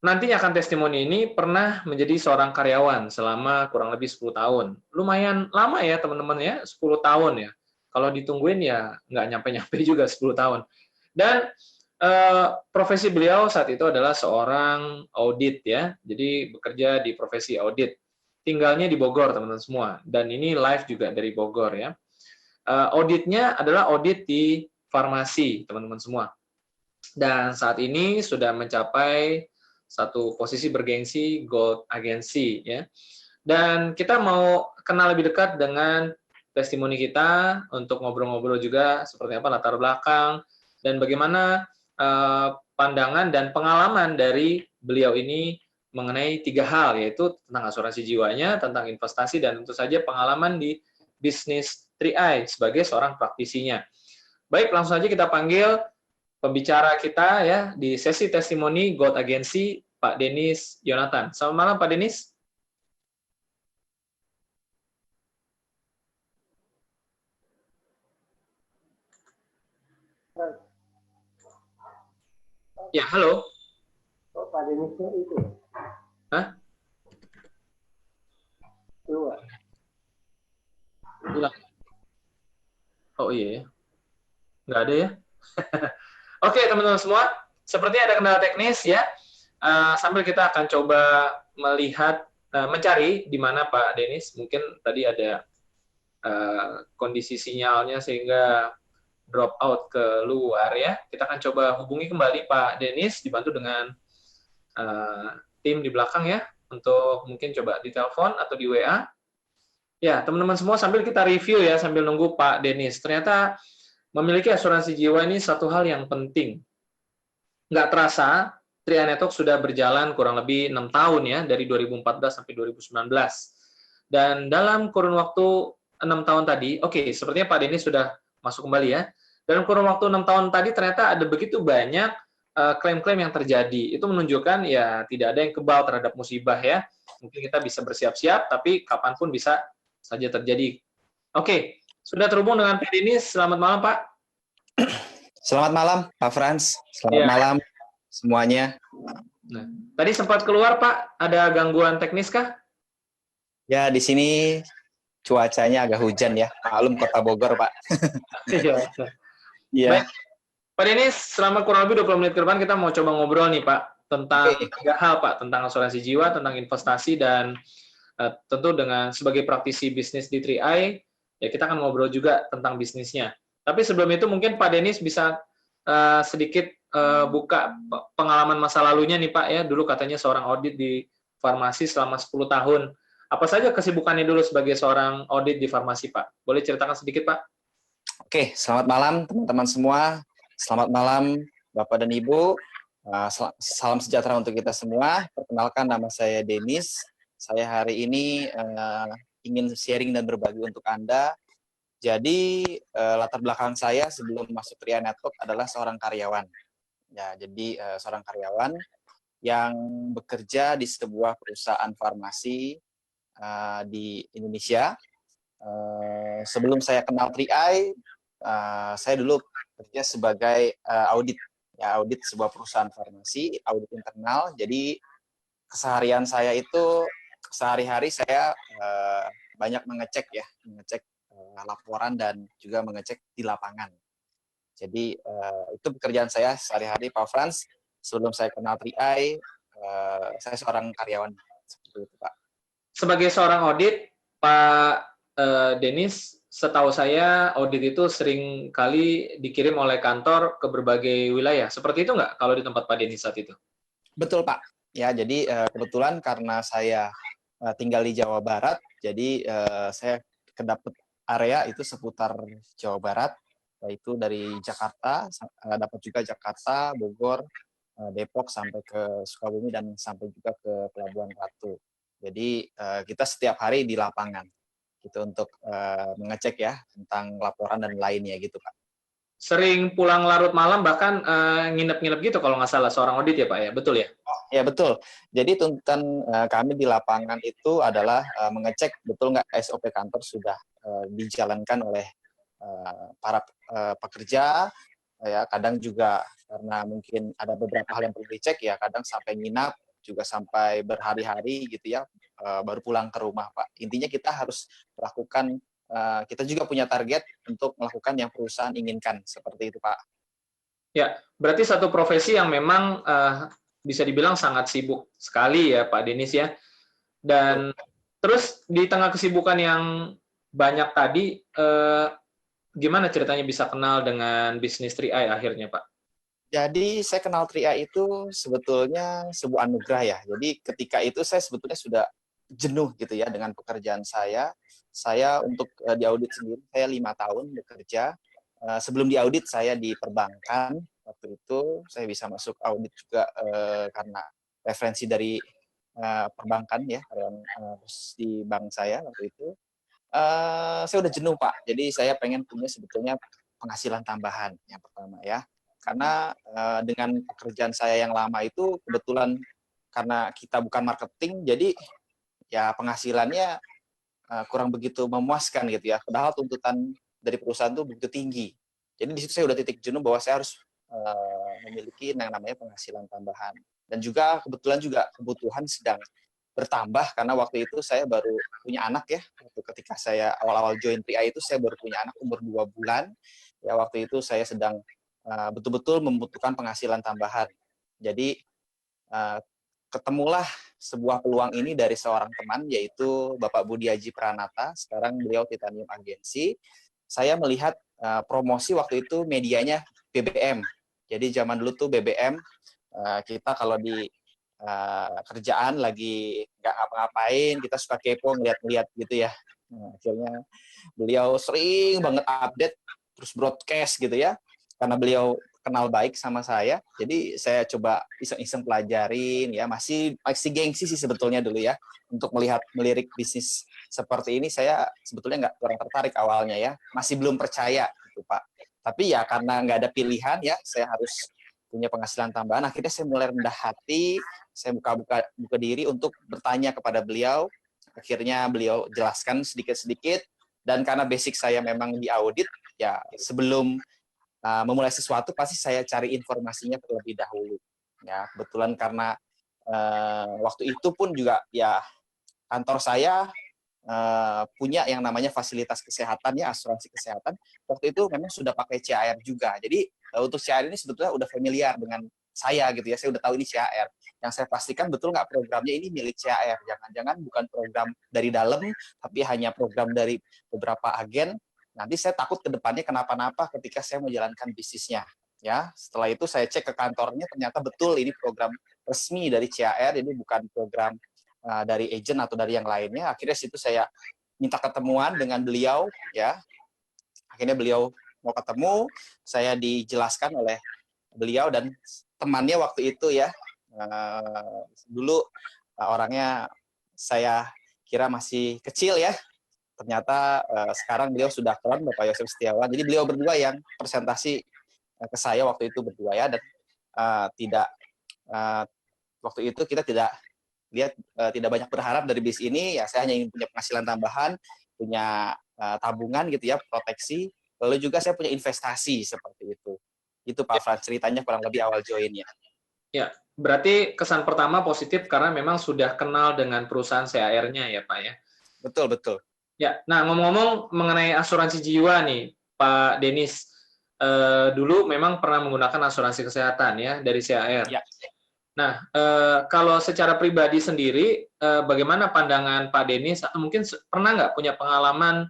nantinya akan testimoni ini pernah menjadi seorang karyawan selama kurang lebih 10 tahun. Lumayan lama ya teman-teman ya, 10 tahun ya. Kalau ditungguin ya nggak nyampe-nyampe juga 10 tahun. Dan profesi beliau saat itu adalah seorang audit ya. Jadi bekerja di profesi audit. Tinggalnya di Bogor teman-teman semua. Dan ini live juga dari Bogor ya. Auditnya adalah audit di farmasi teman-teman semua. Dan saat ini sudah mencapai satu posisi bergengsi Gold Agency ya. Dan kita mau kenal lebih dekat dengan testimoni kita untuk ngobrol-ngobrol juga seperti apa latar belakang dan bagaimana pandangan dan pengalaman dari beliau ini mengenai 3 hal, yaitu tentang asuransi jiwanya, tentang investasi, dan tentu saja pengalaman di bisnis 3i sebagai seorang praktisinya. Baik, langsung saja kita panggil pembicara kita ya di sesi testimoni Gold Agency, Pak Denis Yonatan. Selamat malam, Pak Denis. Ya, halo. Oh, Pak Denisnya itu. Hah? Keluar. Hilang. Oh iya ya. Nggak ada ya. Oke, teman-teman semua. Sepertinya ada kendala teknis ya. Sambil kita akan coba melihat, mencari di mana Pak Denis. Mungkin tadi ada kondisi sinyalnya sehingga drop out ke luar ya. Kita akan coba hubungi kembali Pak Denis dibantu dengan tim di belakang ya untuk mungkin coba di telepon atau di WA. Ya, teman-teman semua sambil kita review ya sambil nunggu Pak Denis. Ternyata memiliki asuransi jiwa ini satu hal yang penting. Nggak terasa, Tria Network sudah berjalan kurang lebih 6 tahun ya, dari 2014 sampai 2019. Dan dalam kurun waktu 6 tahun tadi, oke, sepertinya Pak Denis sudah masuk kembali ya. Dalam kurun waktu 6 tahun tadi ternyata ada begitu banyak klaim-klaim yang terjadi. Itu menunjukkan ya tidak ada yang kebal terhadap musibah ya. Mungkin kita bisa bersiap-siap, tapi kapanpun bisa saja terjadi. Oke, sudah terhubung dengan Pak Denis. Selamat malam, Pak. Selamat malam, Pak Frans. Selamat Ya. malam semuanya. Nah, tadi sempat keluar, Pak. Ada gangguan teknis kah? Ya, di sini cuacanya agak hujan ya. Maklum Kota Bogor, Pak. Iya. Iya. Baik. Pak Denis, selama kurang lebih 20 menit ke depan kita mau coba ngobrol nih, Pak, tentang 3 hal, Pak, tentang asuransi jiwa, tentang investasi, dan tentu dengan sebagai praktisi bisnis di 3i, ya kita akan ngobrol juga tentang bisnisnya. Tapi sebelum itu mungkin Pak Denis bisa sedikit buka pengalaman masa lalunya nih, Pak, ya. Dulu katanya seorang audit di farmasi selama 10 tahun. Apa saja kesibukannya dulu sebagai seorang audit di farmasi, Pak? Boleh ceritakan sedikit, Pak? Oke, selamat malam teman-teman semua. Selamat malam Bapak dan Ibu. Salam sejahtera untuk kita semua. Perkenalkan, nama saya Denis. Saya hari ini ingin sharing dan berbagi untuk Anda. Jadi latar belakang saya sebelum masuk Tria Network adalah seorang karyawan. Ya, jadi seorang karyawan yang bekerja di sebuah perusahaan farmasi di Indonesia. Sebelum saya kenal 3i, saya dulu bekerja sebagai audit, ya, audit sebuah perusahaan farmasi, audit internal. Jadi keseharian saya itu sehari-hari saya banyak mengecek laporan dan juga mengecek di lapangan. Jadi itu pekerjaan saya sehari-hari, Pak Frans. Sebelum saya kenal 3i, saya seorang karyawan seperti itu, Pak. Sebagai seorang audit, Pak Denis, setahu saya audit itu sering kali dikirim oleh kantor ke berbagai wilayah. Seperti itu nggak kalau di tempat Pak Denis saat itu? Betul, Pak. Ya, jadi kebetulan karena saya tinggal di Jawa Barat, jadi saya kedapat area itu seputar Jawa Barat, yaitu dari Jakarta, dapat juga Jakarta, Bogor, Depok, sampai ke Sukabumi, dan sampai juga ke Pelabuhan Ratu. Jadi kita setiap hari di lapangan gitu untuk mengecek ya tentang laporan dan lainnya gitu, Pak. Sering pulang larut malam, bahkan nginep-nginep gitu kalau nggak salah seorang audit ya, Pak, ya? Betul ya? Ya, betul. Jadi tuntutan kami di lapangan itu adalah mengecek betul nggak SOP kantor sudah dijalankan oleh para pekerja. Ya, kadang juga karena mungkin ada beberapa hal yang perlu dicek, ya kadang sampai nginap juga sampai berhari-hari gitu ya, baru pulang ke rumah, Pak. Intinya kita harus melakukan, kita juga punya target untuk melakukan yang perusahaan inginkan, seperti itu, Pak. Ya, berarti satu profesi yang memang bisa dibilang sangat sibuk sekali ya Pak Denis ya. Dan terus di tengah kesibukan yang banyak tadi, gimana ceritanya bisa kenal dengan bisnis 3i akhirnya Pak? Jadi saya kenal Tria itu sebetulnya sebuah anugerah ya. Jadi ketika itu saya sebetulnya sudah jenuh gitu ya dengan pekerjaan saya. Saya untuk di audit sendiri saya 5 tahun bekerja. Sebelum di audit saya di perbankan. Waktu itu saya bisa masuk audit juga karena referensi dari perbankan ya, di bank saya waktu itu. Saya udah jenuh Pak. Jadi saya pengen punya sebetulnya penghasilan tambahan yang pertama ya. Karena dengan pekerjaan saya yang lama itu kebetulan karena kita bukan marketing, jadi ya penghasilannya kurang begitu memuaskan gitu ya. Padahal tuntutan dari perusahaan itu begitu tinggi. Jadi di situ saya udah titik jenuh bahwa saya harus memiliki yang namanya penghasilan tambahan. Dan juga kebetulan juga kebutuhan sedang bertambah karena waktu itu saya baru punya anak ya. Ketika saya awal-awal join 3i itu saya baru punya anak umur 2 bulan. Ya waktu itu saya sedang betul-betul membutuhkan penghasilan tambahan. Jadi ketemulah sebuah peluang ini dari seorang teman yaitu Bapak Budi Haji Pranata. Sekarang beliau Titanium Agency. Saya melihat promosi waktu itu medianya BBM. Jadi zaman dulu tuh BBM kita kalau di kerjaan lagi nggak ngapa-ngapain, kita suka kepo ngeliat-ngeliat gitu ya. Akhirnya beliau sering banget update, terus broadcast gitu ya. Karena beliau kenal baik sama saya, jadi saya coba iseng-iseng pelajarin ya, masih gengsi sih sebetulnya dulu ya, untuk melirik bisnis seperti ini saya sebetulnya nggak kurang tertarik awalnya ya, masih belum percaya gitu Pak. Tapi ya karena nggak ada pilihan ya, saya harus punya penghasilan tambahan, akhirnya saya mulai rendah hati, saya buka diri untuk bertanya kepada beliau, akhirnya beliau jelaskan sedikit-sedikit, dan karena basic saya memang di audit, ya sebelum memulai sesuatu pasti saya cari informasinya terlebih dahulu. Ya, kebetulan karena waktu itu pun juga ya kantor saya punya yang namanya fasilitas kesehatan ya, asuransi kesehatan. Waktu itu memang sudah pakai CAR juga. Jadi untuk CAR ini sebetulnya udah familiar dengan saya gitu ya. Saya udah tahu ini CAR. Yang saya pastikan betul nggak programnya ini milik CAR. Jangan-jangan bukan program dari dalam, tapi hanya program dari beberapa agen. Nanti saya takut ke depannya kenapa-napa ketika saya menjalankan bisnisnya. Ya, setelah itu saya cek ke kantornya, ternyata betul ini program resmi dari CAR, ini bukan program dari agent atau dari yang lainnya. Akhirnya situ saya minta ketemuan dengan beliau, ya. Akhirnya beliau mau ketemu, saya dijelaskan oleh beliau dan temannya waktu itu ya. Dulu orangnya saya kira masih kecil ya, ternyata sekarang beliau sudah keren, Bapak Yosef Setiawan. Jadi beliau berdua yang presentasi ke saya waktu itu berdua ya, dan tidak waktu itu kita tidak lihat tidak banyak berharap dari bis ini ya, saya hanya ingin punya penghasilan tambahan, punya tabungan gitu ya, proteksi, lalu juga saya punya investasi seperti itu. Itu Pak Frans ceritanya kurang lebih awal joinnya. Ya, berarti kesan pertama positif karena memang sudah kenal dengan perusahaan CAR-nya ya Pak ya. Betul, betul. Ya, nah ngomong-ngomong mengenai asuransi jiwa nih, Pak Denis, dulu memang pernah menggunakan asuransi kesehatan ya dari CAR. Ya. Nah, kalau secara pribadi sendiri, bagaimana pandangan Pak Denis? Atau mungkin pernah nggak punya pengalaman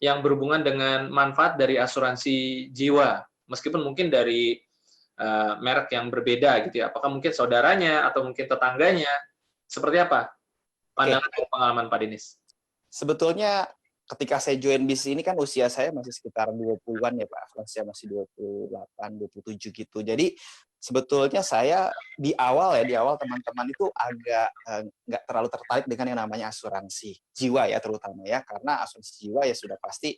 yang berhubungan dengan manfaat dari asuransi jiwa, meskipun mungkin dari merek yang berbeda gitu ya? Apakah mungkin saudaranya atau mungkin tetangganya? Seperti apa pandangan dan pengalaman Pak Denis? Sebetulnya ketika saya join bisnis ini kan usia saya masih sekitar 20-an ya Pak, saya masih 28, 27 gitu. Jadi sebetulnya saya di awal teman-teman itu agak nggak terlalu tertarik dengan yang namanya asuransi jiwa ya terutama ya, karena asuransi jiwa ya sudah pasti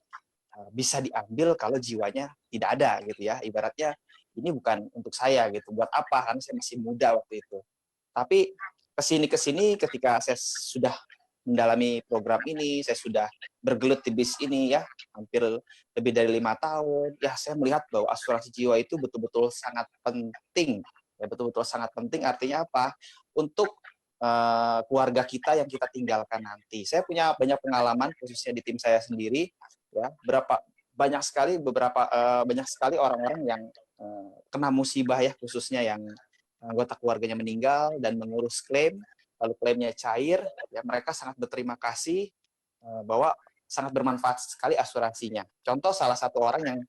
bisa diambil kalau jiwanya tidak ada gitu ya. Ibaratnya ini bukan untuk saya gitu, buat apa, kan saya masih muda waktu itu. Tapi kesini ketika saya sudah mendalami program ini, saya sudah bergelut di bis ini ya, hampir lebih dari 5 tahun, ya saya melihat bahwa asuransi jiwa itu betul-betul sangat penting. Ya betul-betul sangat penting artinya apa? Untuk keluarga kita yang kita tinggalkan nanti. Saya punya banyak pengalaman khususnya di tim saya sendiri, ya. Banyak sekali orang-orang yang kena musibah ya, khususnya yang anggota keluarganya meninggal dan mengurus klaim, lalu klaimnya cair, ya mereka sangat berterima kasih bahwa sangat bermanfaat sekali asuransinya. Contoh salah satu orang yang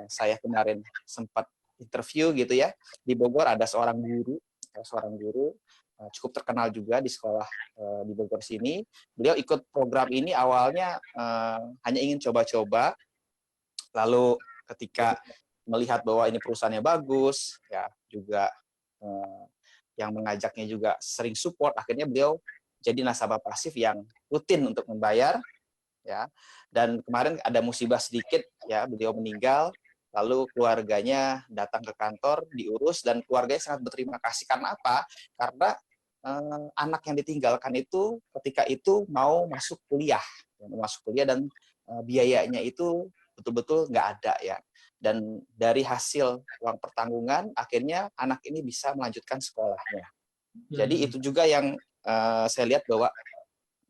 saya kemarin sempat interview gitu ya, di Bogor ada seorang guru cukup terkenal juga di sekolah di Bogor sini. Beliau ikut program ini awalnya hanya ingin coba-coba, lalu ketika melihat bahwa ini perusahaannya bagus, ya juga yang mengajaknya juga sering support, akhirnya beliau jadi nasabah pasif yang rutin untuk membayar, ya. Dan kemarin ada musibah sedikit, ya, beliau meninggal, lalu keluarganya datang ke kantor, diurus, dan keluarganya sangat berterima kasih. Karena apa? Karena anak yang ditinggalkan itu ketika itu mau masuk kuliah, dan biayanya itu betul-betul nggak ada, ya. Dan dari hasil uang pertanggungan, akhirnya anak ini bisa melanjutkan sekolahnya. Jadi itu juga yang saya lihat bahwa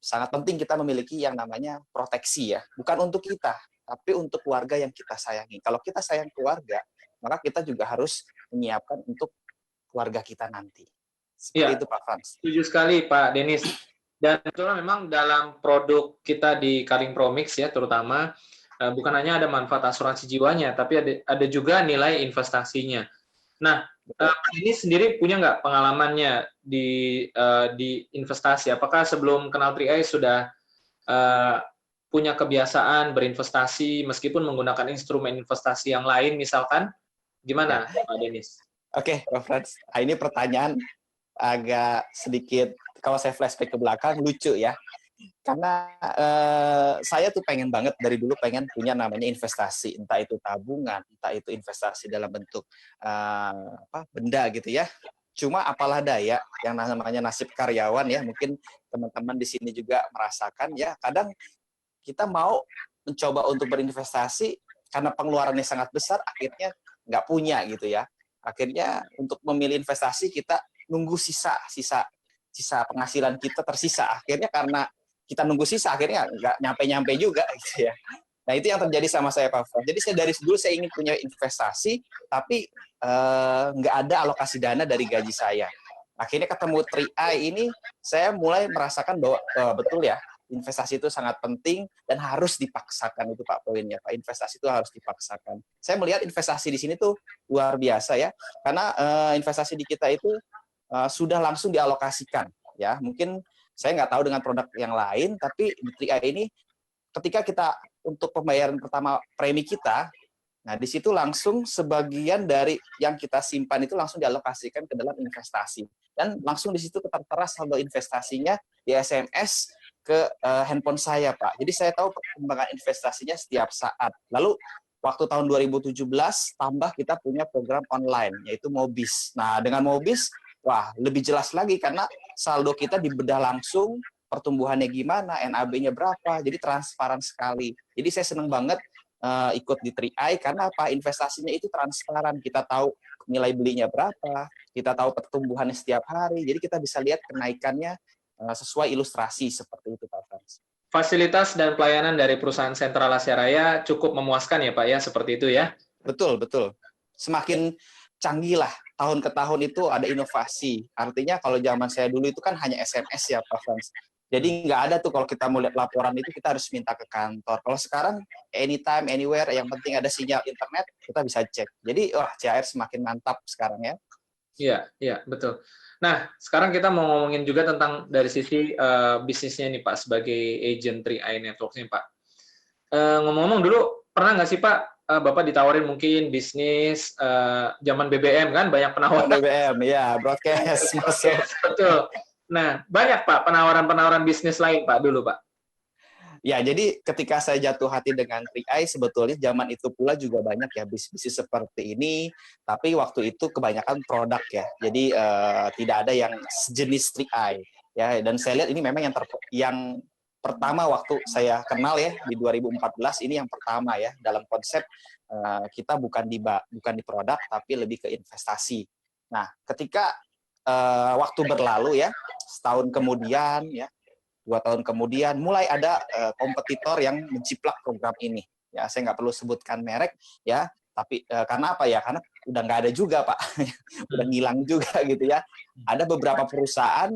sangat penting kita memiliki yang namanya proteksi, ya. Bukan untuk kita, tapi untuk keluarga yang kita sayangi. Kalau kita sayang keluarga, maka kita juga harus menyiapkan untuk keluarga kita nanti. Seperti Ya, itu Pak Frans. setuju sekali Pak Denis. Dan itulah memang dalam produk kita di Karing Promix ya, terutama bukan hanya ada manfaat asuransi jiwanya, tapi ada juga nilai investasinya. Nah, Pak Denis sendiri punya nggak pengalamannya di investasi? Apakah sebelum kenal 3i sudah punya kebiasaan berinvestasi meskipun menggunakan instrumen investasi yang lain misalkan? Gimana Pak Denis? Oke, Pak Frans. Ini pertanyaan agak sedikit, kalau saya flashback ke belakang, lucu ya. Karena saya tuh pengen banget dari dulu pengen punya namanya investasi, entah itu tabungan, entah itu investasi dalam bentuk benda gitu ya. Cuma apalah daya yang namanya nasib karyawan ya, mungkin teman-teman di sini juga merasakan ya, kadang kita mau mencoba untuk berinvestasi karena pengeluarannya sangat besar, akhirnya nggak punya gitu ya. Akhirnya untuk memilih investasi kita nunggu sisa penghasilan kita tersisa. Akhirnya karena kita nunggu sisa, akhirnya nggak nyampe-nyampe juga gitu ya. Nah itu yang terjadi sama saya Pak Fran. Jadi saya dari dulu saya ingin punya investasi, tapi nggak ada alokasi dana dari gaji saya. Akhirnya ketemu 3i ini, saya mulai merasakan bahwa betul ya, investasi itu sangat penting dan harus dipaksakan, itu Pak poinnya Pak. Investasi itu harus dipaksakan. Saya melihat investasi di sini tuh luar biasa ya, karena investasi di kita itu sudah langsung dialokasikan ya. Mungkin saya nggak tahu dengan produk yang lain, tapi di 3i ini ketika kita untuk pembayaran pertama premi kita, nah di situ langsung sebagian dari yang kita simpan itu langsung dialokasikan ke dalam investasi, dan langsung di situ tertera saldo investasinya di SMS ke handphone saya Pak. Jadi saya tahu perkembangan investasinya setiap saat. Lalu waktu tahun 2017 tambah kita punya program online yaitu Mobis. Nah dengan Mobis, wah lebih jelas lagi karena saldo kita dibedah langsung, pertumbuhannya gimana, NAB-nya berapa, jadi transparan sekali. Jadi saya senang banget ikut di 3i karena apa? Investasinya itu transparan, kita tahu nilai belinya berapa, kita tahu pertumbuhannya setiap hari, jadi kita bisa lihat kenaikannya sesuai ilustrasi seperti itu Pak Frans. Fasilitas dan pelayanan dari perusahaan Sentral Asia Raya cukup memuaskan ya Pak ya, seperti itu ya? Betul, betul. Semakin canggih lah, tahun ke tahun itu ada inovasi. Artinya kalau zaman saya dulu itu kan hanya SMS ya Pak Frans. Jadi nggak ada tuh kalau kita mau lihat laporan itu kita harus minta ke kantor. Kalau sekarang anytime, anywhere, yang penting ada sinyal internet, kita bisa cek. Jadi wah CHR semakin mantap sekarang ya. Iya, iya betul. Nah, sekarang kita mau ngomongin juga tentang dari sisi bisnisnya nih Pak, sebagai agent 3i Networks nih Pak. Ngomong-ngomong dulu, pernah nggak sih Pak, Bapak ditawarin mungkin bisnis zaman BBM kan, banyak penawaran. BBM, ya, broadcast masuk. Betul. Nah, banyak Pak penawaran-penawaran bisnis lain Pak dulu Pak. Ya, jadi ketika saya jatuh hati dengan 3i, sebetulnya zaman itu pula juga banyak ya bisnis seperti ini, tapi waktu itu kebanyakan produk ya. Jadi tidak ada yang sejenis 3i ya. Dan saya lihat ini memang yang pertama waktu saya kenal ya di 2014, ini yang pertama ya dalam konsep kita bukan di produk tapi lebih ke investasi. Nah, ketika waktu berlalu ya, setahun kemudian, ya 2 tahun kemudian, mulai ada kompetitor yang menjiplak program ini. Ya, saya nggak perlu sebutkan merek, ya. Tapi karena apa ya? Karena udah nggak ada juga, Pak. Udah ngilang juga gitu ya. Ada beberapa perusahaan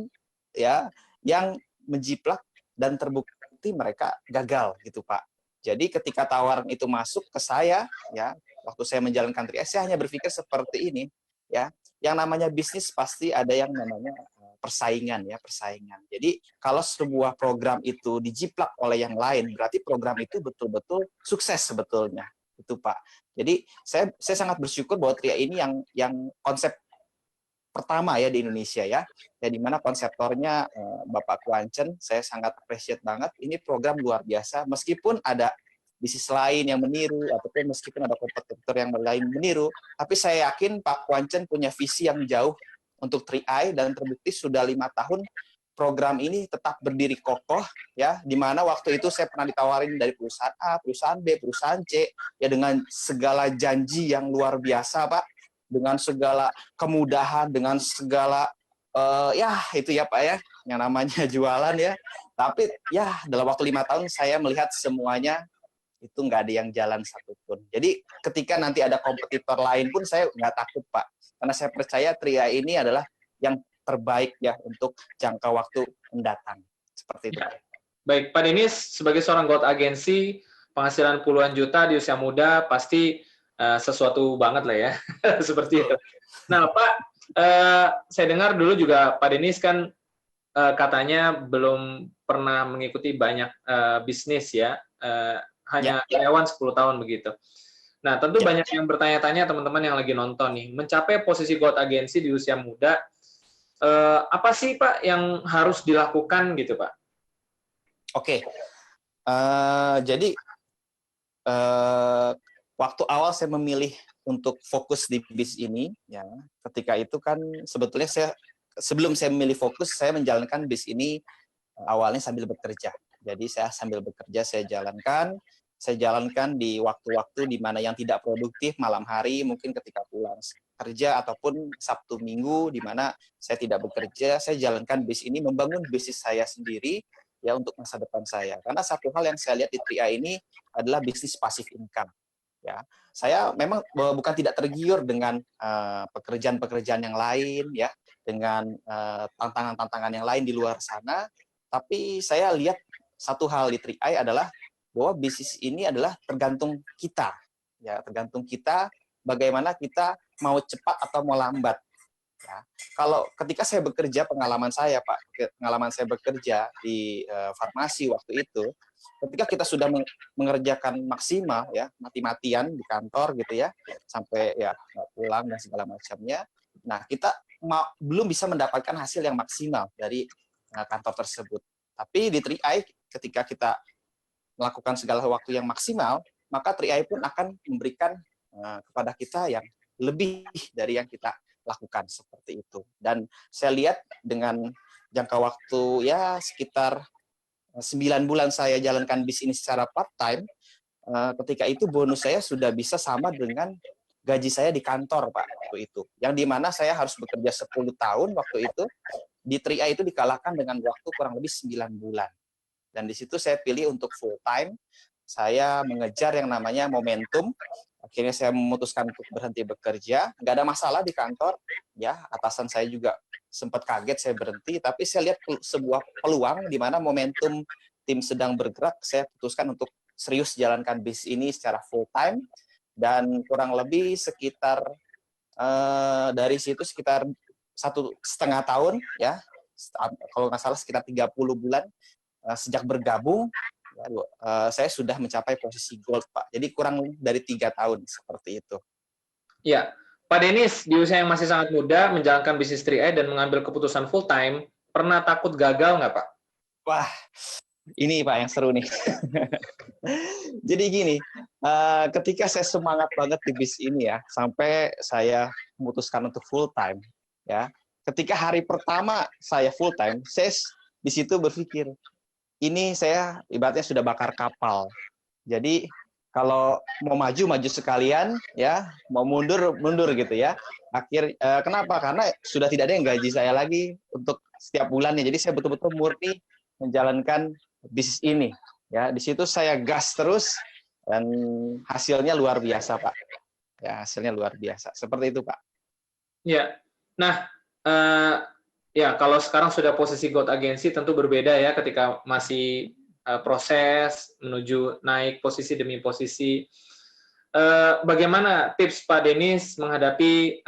ya yang menjiplak dan terbukti mereka gagal gitu, Pak. Jadi ketika tawaran itu masuk ke saya, ya, waktu saya menjalankan 3S, saya hanya berpikir seperti ini, ya. Yang namanya bisnis pasti ada yang namanya persaingan, ya, persaingan. Jadi kalau sebuah program itu dijiplak oleh yang lain, berarti program itu betul-betul sukses sebetulnya. Itu, Pak. Jadi saya sangat bersyukur bahwa TRIA ini yang konsep pertama ya di Indonesia ya di mana konseptornya Bapak Kuancen, saya sangat appreciate banget. Ini program luar biasa, meskipun ada bisnis lain yang meniru, ataupun meskipun ada kompetitor yang lain meniru, tapi saya yakin Pak Kuancen punya visi yang jauh untuk 3i, dan terbukti sudah 5 tahun program ini tetap berdiri kokoh, ya, di mana waktu itu saya pernah ditawarin dari perusahaan A, perusahaan B, perusahaan C, ya dengan segala janji yang luar biasa, Pak, dengan segala kemudahan, dengan segala ya itu ya Pak ya, yang namanya jualan ya. Tapi ya dalam waktu 5 tahun saya melihat semuanya itu nggak ada yang jalan satupun. Jadi ketika nanti ada kompetitor lain pun saya nggak takut, Pak, karena saya percaya TRIA ini adalah yang terbaik ya untuk jangka waktu mendatang. Seperti itu. Baik, Pak Denis sebagai seorang growth agency, penghasilan puluhan juta di usia muda pasti sesuatu banget lah ya, seperti itu. Nah, Pak, saya dengar dulu juga Pak Denis kan katanya belum pernah mengikuti banyak bisnis ya, hanya karyawan 10 tahun begitu. Nah, tentu banyak yang bertanya-tanya, teman-teman yang lagi nonton nih, mencapai posisi growth agency di usia muda, apa sih Pak yang harus dilakukan gitu Pak? Oke, jadi waktu awal saya memilih untuk fokus di bis ini, ya, ketika itu kan sebetulnya sebelum saya memilih fokus, saya menjalankan bis ini awalnya sambil bekerja. Jadi saya sambil bekerja saya jalankan di waktu-waktu di mana yang tidak produktif, malam hari mungkin ketika pulang kerja ataupun Sabtu Minggu di mana saya tidak bekerja, saya jalankan bis ini, membangun bisnis saya sendiri ya untuk masa depan saya. Karena satu hal yang saya lihat di TRIA ini adalah bisnis passive income. Ya, saya memang bukan tidak tergiur dengan pekerjaan-pekerjaan yang lain ya, dengan tantangan-tantangan yang lain di luar sana, tapi saya lihat satu hal di 3i adalah bahwa bisnis ini adalah tergantung kita. Ya, tergantung kita bagaimana kita mau cepat atau mau lambat. Ya. Kalau ketika saya bekerja, pengalaman saya bekerja di farmasi waktu itu, ketika kita sudah mengerjakan maksimal ya, mati-matian di kantor gitu ya, sampai ya pulang dan segala macamnya, nah kita belum bisa mendapatkan hasil yang maksimal dari kantor tersebut. Tapi di 3i ketika kita melakukan segala waktu yang maksimal, maka 3i pun akan memberikan kepada kita yang lebih dari yang kita lakukan seperti itu. Dan saya lihat dengan jangka waktu ya sekitar 9 bulan saya jalankan bis ini secara part-time, ketika itu bonus saya sudah bisa sama dengan gaji saya di kantor, Pak, waktu itu. Yang dimana saya harus bekerja 10 tahun waktu itu, di 3i itu dikalahkan dengan waktu kurang lebih 9 bulan. Dan di situ saya pilih untuk full-time, saya mengejar yang namanya momentum. Akhirnya saya memutuskan untuk berhenti bekerja. Nggak ada masalah di kantor, ya. Atasan saya juga sempat kaget saya berhenti, tapi saya lihat sebuah peluang di mana momentum tim sedang bergerak. Saya putuskan untuk serius jalankan bis ini secara full time, dan kurang lebih sekitar dari situ sekitar 1,5 tahun, ya. Kalau nggak salah sekitar 30 bulan sejak bergabung. Saya sudah mencapai posisi gold, Pak. Jadi kurang dari 3 tahun seperti itu. Ya, Pak Denis di usia yang masih sangat muda menjalankan bisnis 3i dan mengambil keputusan full time, pernah takut gagal nggak Pak? Wah, ini Pak yang seru nih. Jadi gini, ketika saya semangat banget di bis ini ya, sampai saya memutuskan untuk full time, ya. Ketika hari pertama saya full time, saya di situ berpikir, ini saya ibaratnya sudah bakar kapal. Jadi kalau mau maju sekalian, ya, mau mundur gitu ya. Kenapa? Karena sudah tidak ada yang gaji saya lagi untuk setiap bulannya. Jadi saya betul-betul murni menjalankan bisnis ini. Ya, di situ saya gas terus dan hasilnya luar biasa, Pak. Ya, hasilnya luar biasa. Seperti itu, Pak. Ya. Nah, ya kalau sekarang sudah posisi growth agency tentu berbeda ya ketika masih proses menuju naik posisi demi posisi. Bagaimana tips Pak Denis menghadapi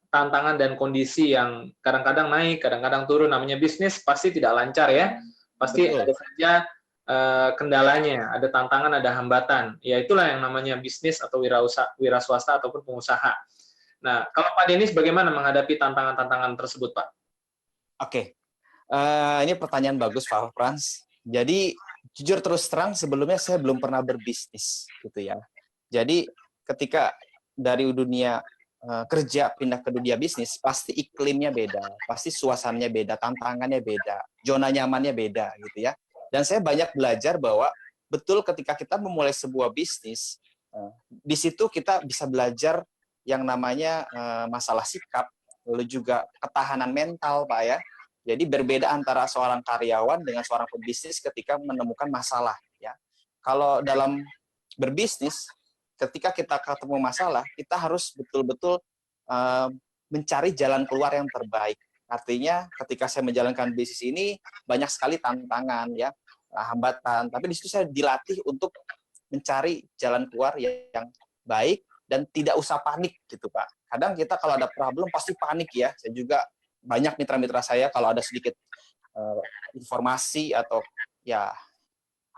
tantangan dan kondisi yang kadang-kadang naik, kadang-kadang turun? Namanya bisnis pasti tidak lancar ya, pasti Betul. ada saja kendalanya, ada tantangan, ada hambatan. Ya itulah yang namanya bisnis atau wira swasta ataupun pengusaha. Nah, kalau Pak Denis bagaimana menghadapi tantangan-tantangan tersebut, Pak? Oke, ini pertanyaan bagus, Pak Frans. Jadi jujur terus terang sebelumnya saya belum pernah berbisnis, gitu ya. Jadi ketika dari dunia kerja pindah ke dunia bisnis, pasti iklimnya beda, pasti suasananya beda, tantangannya beda, zona nyamannya beda, gitu ya. Dan saya banyak belajar bahwa betul ketika kita memulai sebuah bisnis, di situ kita bisa belajar yang namanya masalah sikap, lalu juga ketahanan mental, Pak ya. Jadi berbeda antara seorang karyawan dengan seorang pebisnis ketika menemukan masalah, ya. Kalau dalam berbisnis, ketika kita ketemu masalah, kita harus betul-betul mencari jalan keluar yang terbaik. Artinya, ketika saya menjalankan bisnis ini, banyak sekali tantangan, ya, hambatan. Tapi di situ saya dilatih untuk mencari jalan keluar yang baik dan tidak usah panik, gitu Pak. Kadang kita kalau ada problem pasti panik ya. Saya juga banyak mitra-mitra saya kalau ada sedikit informasi atau ya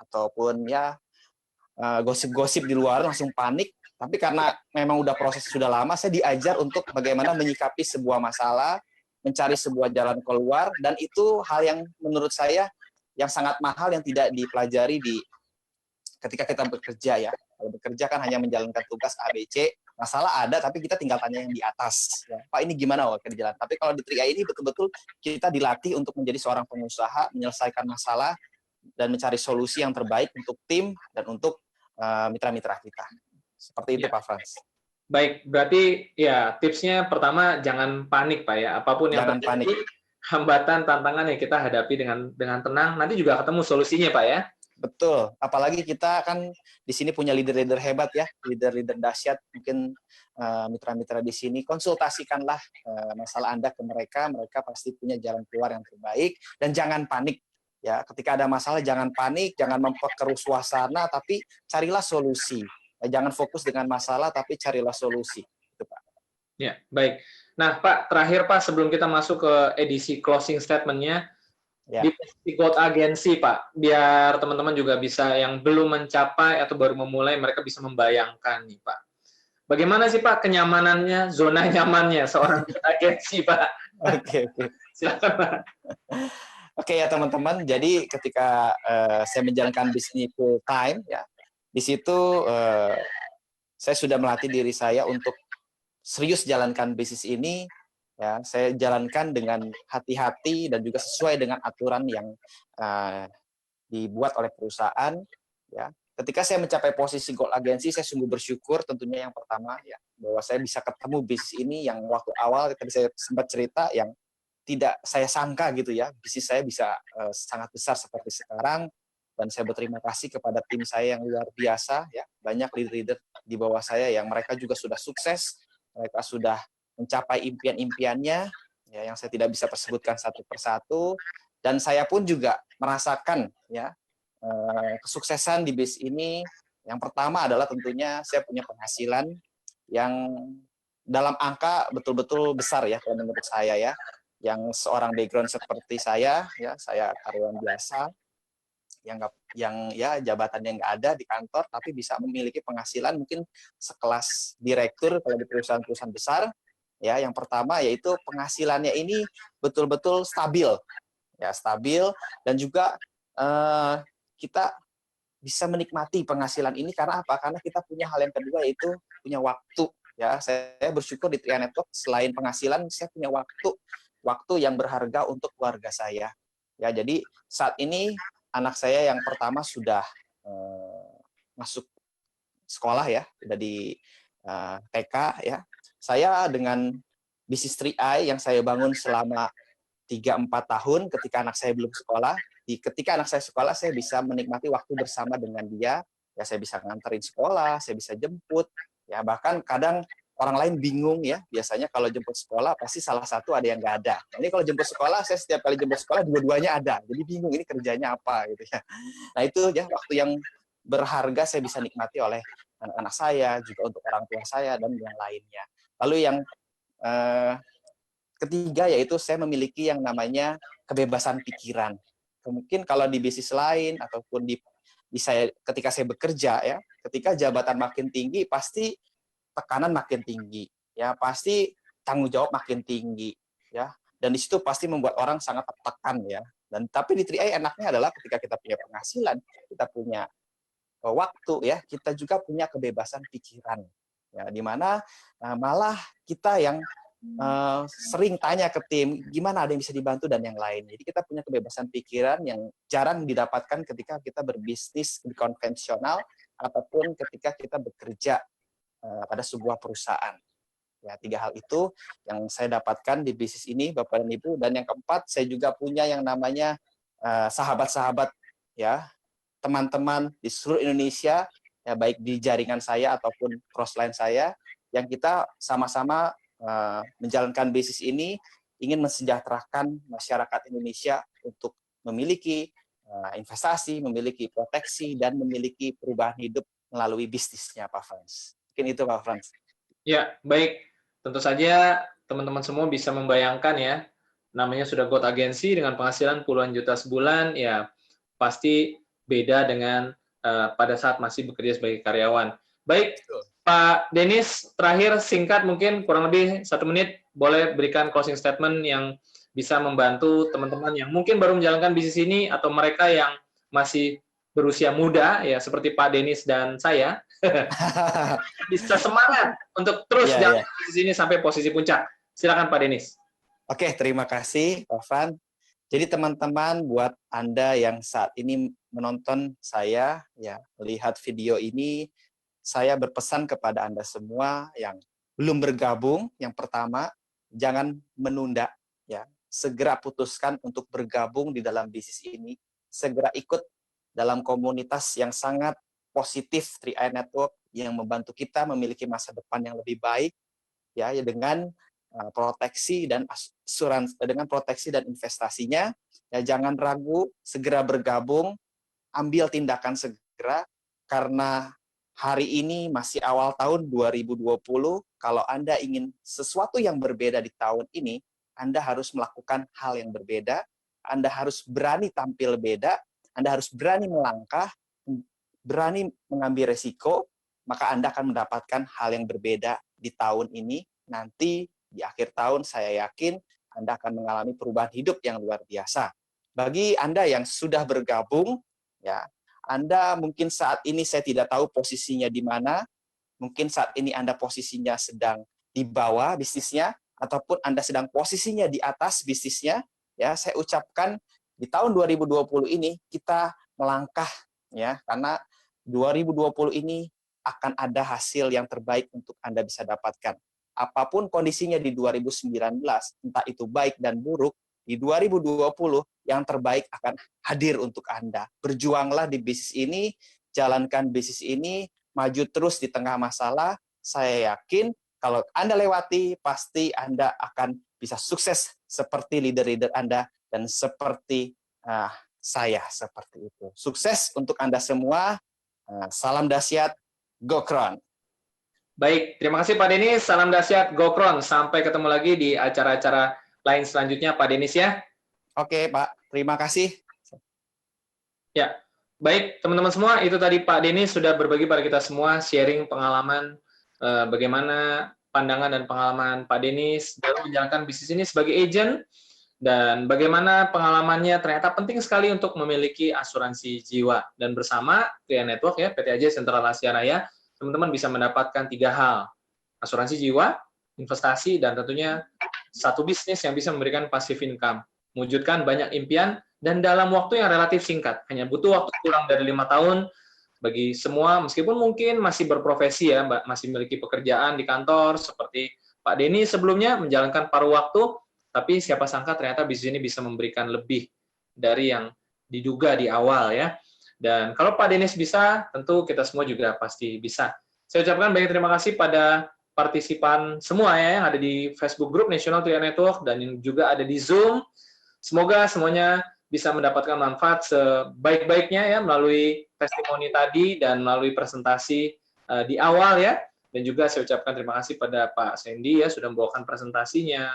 ataupun ya gosip-gosip di luar langsung panik. Tapi karena memang udah proses sudah lama, saya diajar untuk bagaimana menyikapi sebuah masalah, mencari sebuah jalan keluar, dan itu hal yang menurut saya yang sangat mahal yang tidak dipelajari di ketika kita bekerja ya. Kalau bekerja kan hanya menjalankan tugas A, B, C, masalah ada tapi kita tinggal tanya yang di atas. Ya. Pak ini gimana waktu di jalan? Tapi kalau di Tria ini betul-betul kita dilatih untuk menjadi seorang pengusaha, menyelesaikan masalah, dan mencari solusi yang terbaik untuk tim dan untuk mitra-mitra kita. Seperti itu Ya. Pak Frans. Baik, berarti ya tipsnya pertama jangan panik Pak ya. Apapun yang Jangan terjadi, panik. hambatan, tantangan yang kita hadapi dengan tenang, nanti juga ketemu solusinya Pak ya. Betul. Apalagi kita kan di sini punya leader-leader hebat ya, leader-leader dahsyat. Mungkin mitra-mitra di sini konsultasikanlah masalah Anda ke mereka, mereka pasti punya jalan keluar yang terbaik dan jangan panik. Ya, ketika ada masalah jangan panik, jangan memperkeruh suasana, tapi carilah solusi. Jangan fokus dengan masalah, tapi carilah solusi. Itu, Pak. Ya, baik. Nah, Pak, terakhir Pak, sebelum kita masuk ke edisi closing statement-nya, Ya. di Growth Agency, Pak, biar teman-teman juga bisa yang belum mencapai atau baru memulai, mereka bisa membayangkan nih, Pak. Bagaimana sih, Pak, kenyamanannya, zona nyamannya seorang Growth Agency, Pak? Oke. Silakan, Pak. Oke ya teman-teman, jadi ketika saya menjalankan bisnis full time, ya, di situ saya sudah melatih diri saya untuk serius jalankan bisnis ini. Ya, saya jalankan dengan hati-hati dan juga sesuai dengan aturan yang dibuat oleh perusahaan. Ya, ketika saya mencapai posisi gold agency, saya sungguh bersyukur. Tentunya yang pertama ya bahwa saya bisa ketemu bisnis ini yang waktu awal tadi saya sempat cerita yang tidak saya sangka gitu ya, bisnis saya bisa sangat besar seperti sekarang, dan saya berterima kasih kepada tim saya yang luar biasa ya, banyak leader-leader di bawah saya yang mereka juga sudah sukses, mereka sudah mencapai impian-impiannya ya, yang saya tidak bisa persebutkan satu persatu, dan saya pun juga merasakan ya kesuksesan di bisnis ini. Yang pertama adalah tentunya saya punya penghasilan yang dalam angka betul-betul besar ya kalau menurut saya ya. Yang seorang background seperti saya, ya saya karyawan biasa, yang ya jabatannya nggak ada di kantor, tapi bisa memiliki penghasilan mungkin sekelas direktur kalau di perusahaan-perusahaan besar. Ya, yang pertama yaitu penghasilannya ini betul-betul stabil, ya stabil, dan juga kita bisa menikmati penghasilan ini karena apa? Karena kita punya hal yang kedua yaitu punya waktu. Ya, saya bersyukur di Tria Network selain penghasilan, saya punya waktu yang berharga untuk keluarga saya. Ya, jadi saat ini anak saya yang pertama sudah masuk sekolah ya, sudah di TK ya. Saya dengan bisnis 3i yang saya bangun selama 3-4 tahun ketika anak saya belum sekolah. Ketika anak saya sekolah, saya bisa menikmati waktu bersama dengan dia. Ya, saya bisa nganterin sekolah, saya bisa jemput. Ya, bahkan kadang orang lain bingung ya. Biasanya kalau jemput sekolah pasti salah satu ada yang nggak ada. Nah, ini kalau jemput sekolah, saya setiap kali jemput sekolah dua-duanya ada. Jadi bingung ini kerjanya apa gitu ya. Nah, itu ya waktu yang berharga saya bisa nikmati oleh anak-anak saya, juga untuk orang tua saya dan yang lainnya. Lalu yang ketiga yaitu saya memiliki yang namanya kebebasan pikiran. Mungkin kalau di bisnis lain ataupun di saya ketika saya bekerja ya, ketika jabatan makin tinggi pasti tekanan makin tinggi, ya pasti tanggung jawab makin tinggi, ya. Dan di situ pasti membuat orang sangat tertekan ya. Dan tapi di 3i enaknya adalah ketika kita punya penghasilan, kita punya waktu ya, kita juga punya kebebasan pikiran. Ya, di mana malah kita yang sering tanya ke tim, gimana ada yang bisa dibantu dan yang lain. Jadi kita punya kebebasan pikiran yang jarang didapatkan ketika kita berbisnis di konvensional ataupun ketika kita bekerja pada sebuah perusahaan. Ya, 3 hal itu yang saya dapatkan di bisnis ini, Bapak dan Ibu. Dan yang keempat, saya juga punya yang namanya sahabat-sahabat, ya, teman-teman di seluruh Indonesia, ya baik di jaringan saya ataupun crossline saya, yang kita sama-sama menjalankan bisnis ini ingin mensejahterakan masyarakat Indonesia untuk memiliki investasi, memiliki proteksi, dan memiliki perubahan hidup melalui bisnisnya, Pak Frans. Mungkin itu, Pak Frans. Ya, baik. Tentu saja teman-teman semua bisa membayangkan ya, namanya sudah growth agency dengan penghasilan puluhan juta sebulan, ya pasti beda dengan pada saat masih bekerja sebagai karyawan. Baik, Pak Denis, terakhir singkat mungkin kurang lebih 1 menit, boleh berikan closing statement yang bisa membantu teman-teman yang mungkin baru menjalankan bisnis ini atau mereka yang masih berusia muda ya seperti Pak Denis dan saya bisa semangat untuk terus jalan bisnis ini sampai posisi puncak. Silakan Pak Denis. Oke, terima kasih Pak Fran. Jadi teman-teman, buat Anda yang saat ini menonton saya, ya melihat video ini, saya berpesan kepada Anda semua yang belum bergabung, yang pertama, jangan menunda, ya. Segera putuskan untuk bergabung di dalam bisnis ini, segera ikut dalam komunitas yang sangat positif 3i Network yang membantu kita memiliki masa depan yang lebih baik, ya dengan proteksi dan asuransi, dengan proteksi dan investasinya. Ya jangan ragu, segera bergabung, ambil tindakan segera karena hari ini masih awal tahun 2020. Kalau Anda ingin sesuatu yang berbeda di tahun ini, Anda harus melakukan hal yang berbeda, Anda harus berani tampil beda, Anda harus berani melangkah, berani mengambil resiko, maka Anda akan mendapatkan hal yang berbeda di tahun ini. Nanti di akhir tahun saya yakin Anda akan mengalami perubahan hidup yang luar biasa. Bagi Anda yang sudah bergabung, ya, Anda mungkin saat ini saya tidak tahu posisinya di mana, mungkin saat ini Anda posisinya sedang di bawah bisnisnya, ataupun Anda sedang posisinya di atas bisnisnya, ya saya ucapkan di tahun 2020 ini kita melangkah, ya karena 2020 ini akan ada hasil yang terbaik untuk Anda bisa dapatkan. Apapun kondisinya di 2019, entah itu baik dan buruk, di 2020 yang terbaik akan hadir untuk Anda. Berjuanglah di bisnis ini, jalankan bisnis ini, maju terus di tengah masalah. Saya yakin kalau Anda lewati, pasti Anda akan bisa sukses seperti leader-leader Anda dan seperti saya seperti itu. Sukses untuk Anda semua. Salam dahsyat, Gokron. Baik, terima kasih Pak Denis. Salam dahsyat, Gokron. Sampai ketemu lagi di acara-acara lain selanjutnya, Pak Denis ya. Oke, Pak. Terima kasih. Ya, baik teman-teman semua, itu tadi Pak Denis sudah berbagi pada kita semua, sharing pengalaman bagaimana pandangan dan pengalaman Pak Denis dalam menjalankan bisnis ini sebagai agent, dan bagaimana pengalamannya ternyata penting sekali untuk memiliki asuransi jiwa. Dan bersama 3i Network ya, PT AJ Sentral Asia Raya, teman-teman bisa mendapatkan 3 hal. Asuransi jiwa, investasi, dan tentunya satu bisnis yang bisa memberikan passive income. Mewujudkan banyak impian dan dalam waktu yang relatif singkat. Hanya butuh waktu kurang dari 5 tahun bagi semua, meskipun mungkin masih berprofesi ya, masih memiliki pekerjaan di kantor seperti Pak Denny sebelumnya menjalankan paruh waktu. tapi siapa sangka ternyata bisnis ini bisa memberikan lebih dari yang diduga di awal ya. Dan kalau Pak Denis bisa, tentu kita semua juga pasti bisa. Saya ucapkan banyak terima kasih pada partisipan semua ya, yang ada di Facebook Group National TR Network dan yang juga ada di Zoom. Semoga semuanya bisa mendapatkan manfaat sebaik-baiknya ya melalui testimoni tadi dan melalui presentasi di awal ya. Dan juga saya ucapkan terima kasih pada Pak Sandy ya sudah membawakan presentasinya.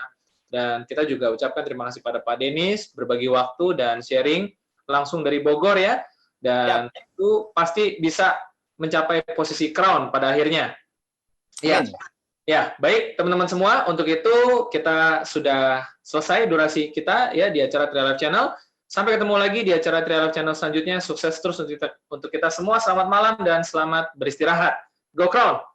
Dan kita juga ucapkan terima kasih pada Pak Denis berbagi waktu dan sharing langsung dari Bogor ya. Dan itu pasti bisa mencapai posisi crown pada akhirnya. Ya. Ya, baik teman-teman semua, untuk itu kita sudah selesai durasi kita ya di acara Trial Channel. Sampai ketemu lagi di acara Trial Channel selanjutnya. Sukses terus untuk kita semua. Selamat malam dan selamat beristirahat. Go Crown!